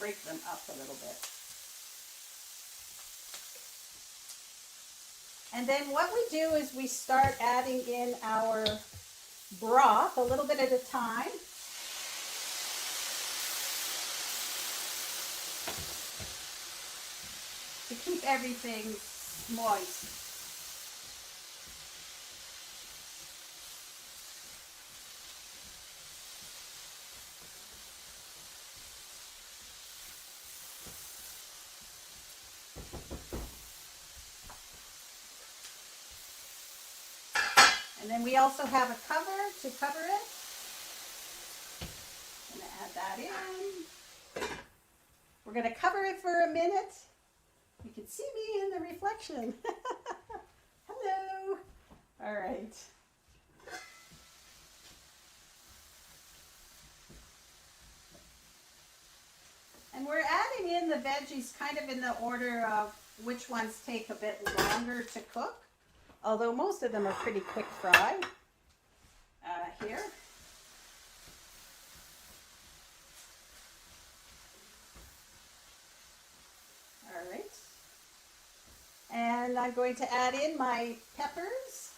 break them up a little bit. And then what we do is we start adding in our broth a little bit at a time. To keep everything moist. And then we also have a cover to cover it. I'm going to add that in. We're going to cover it for a minute. You can see me in the reflection. Hello. All right. And we're adding in the veggies kind of in the order of which ones take a bit longer to cook. Although most of them are pretty quick fry here. All right. And I'm going to add in my peppers.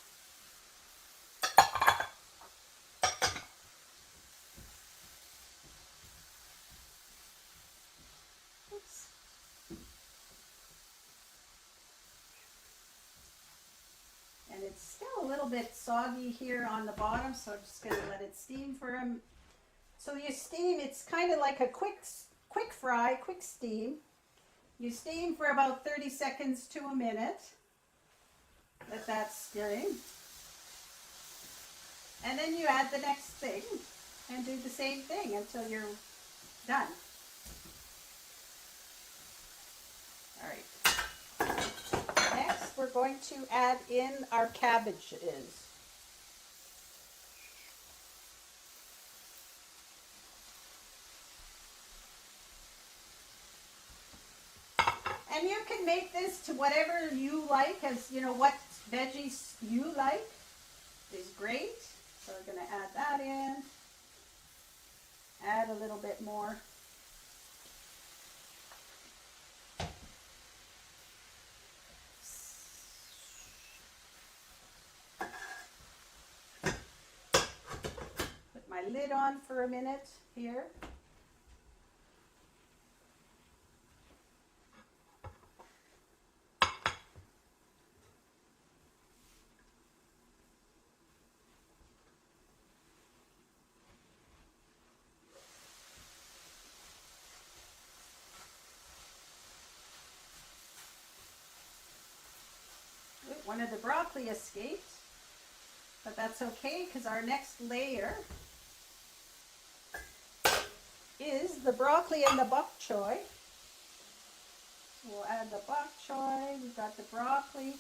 Oops. And it's still a little bit soggy here on the bottom, so I'm just going to let it steam for a. So you steam, it's kind of like a quick fry, quick steam. You steam for about 30 seconds to a minute. Let that stirring. And then you add the next thing and do the same thing until you're done. All right. Next, we're going to add in our cabbages. And you can make this to whatever you like, as you know, what veggies you like is great. So we're going to add that in. Add a little bit more. Put my lid on for a minute here. One of the broccoli escaped, but that's okay because our next layer is the broccoli and the bok choy. We'll add the bok choy, we've got the broccoli,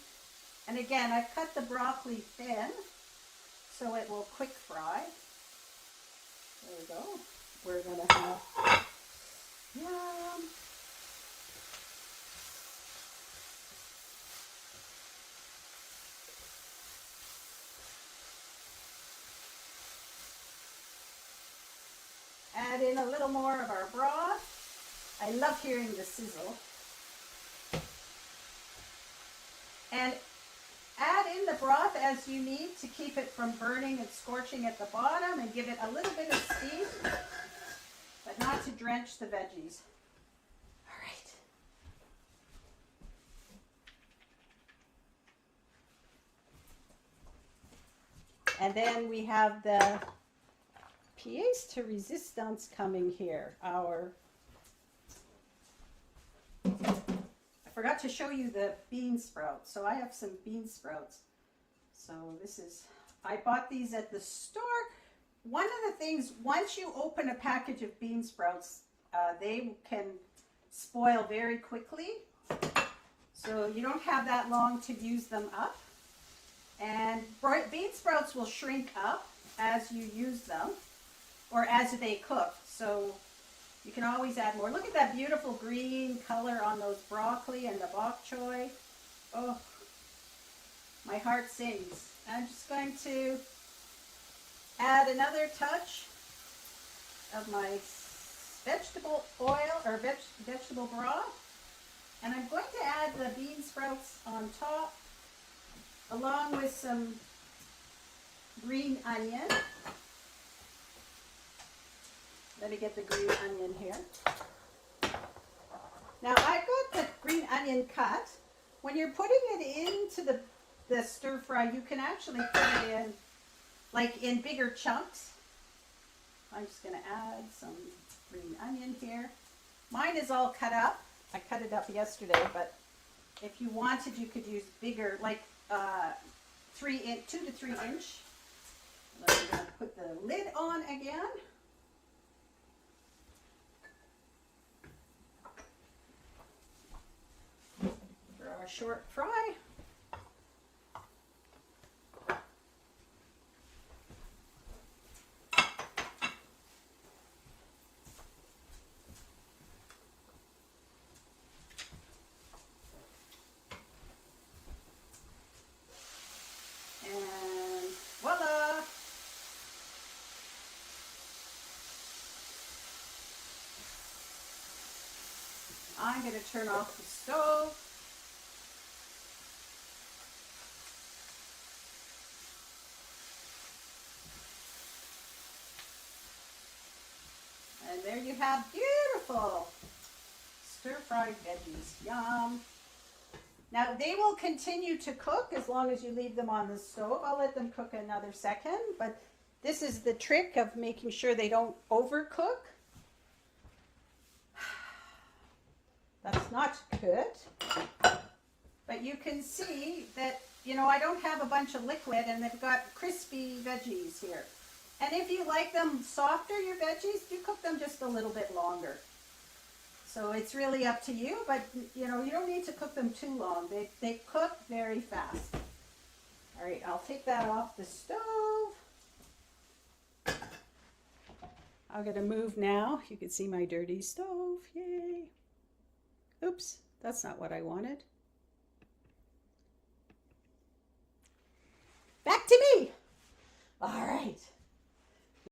and again I've cut the broccoli thin so it will quick fry. There we go. We're going to have yum. Add in a little more of our broth. I love hearing the sizzle. And add in the broth as you need to keep it from burning and scorching at the bottom, and give it a little bit of steam, but not to drench the veggies. All right. And then we have the pièce de résistance coming here. I forgot to show you the bean sprouts. So I have some bean sprouts. So this is, I bought these at the store. One of the things, once you open a package of bean sprouts, they can spoil very quickly. So you don't have that long to use them up. And bean sprouts will shrink up as you use them, or as they cook, so you can always add more. Look at that beautiful green color on those broccoli and the bok choy. Oh, my heart sings. I'm just going to add another touch of my vegetable oil or vegetable broth. And I'm going to add the bean sprouts on top along with some green onion. Let me get the green onion here. Now I've got the green onion cut. When you're putting it into the stir fry, you can actually put it in like in bigger chunks. I'm just going to add some green onion here. Mine is all cut up. I cut it up yesterday, but if you wanted, you could use bigger, like 2 to 3 inch. I'm going to put the lid on again. For our short fry. And voila! I'm going to turn off the stove. And there you have beautiful stir-fried veggies. Yum! Now they will continue to cook as long as you leave them on the stove. I'll let them cook another second, but this is the trick of making sure they don't overcook. That's not good. But you can see that, you know, I don't have a bunch of liquid and they've got crispy veggies here. And if you like them softer, your veggies, you cook them just a little bit longer. So it's really up to you, but you know, you don't need to cook them too long. They cook very fast. All right, I'll take that off the stove. I'm going to move now. You can see my dirty stove. Yay. Oops, that's not what I wanted. Back to me. All right.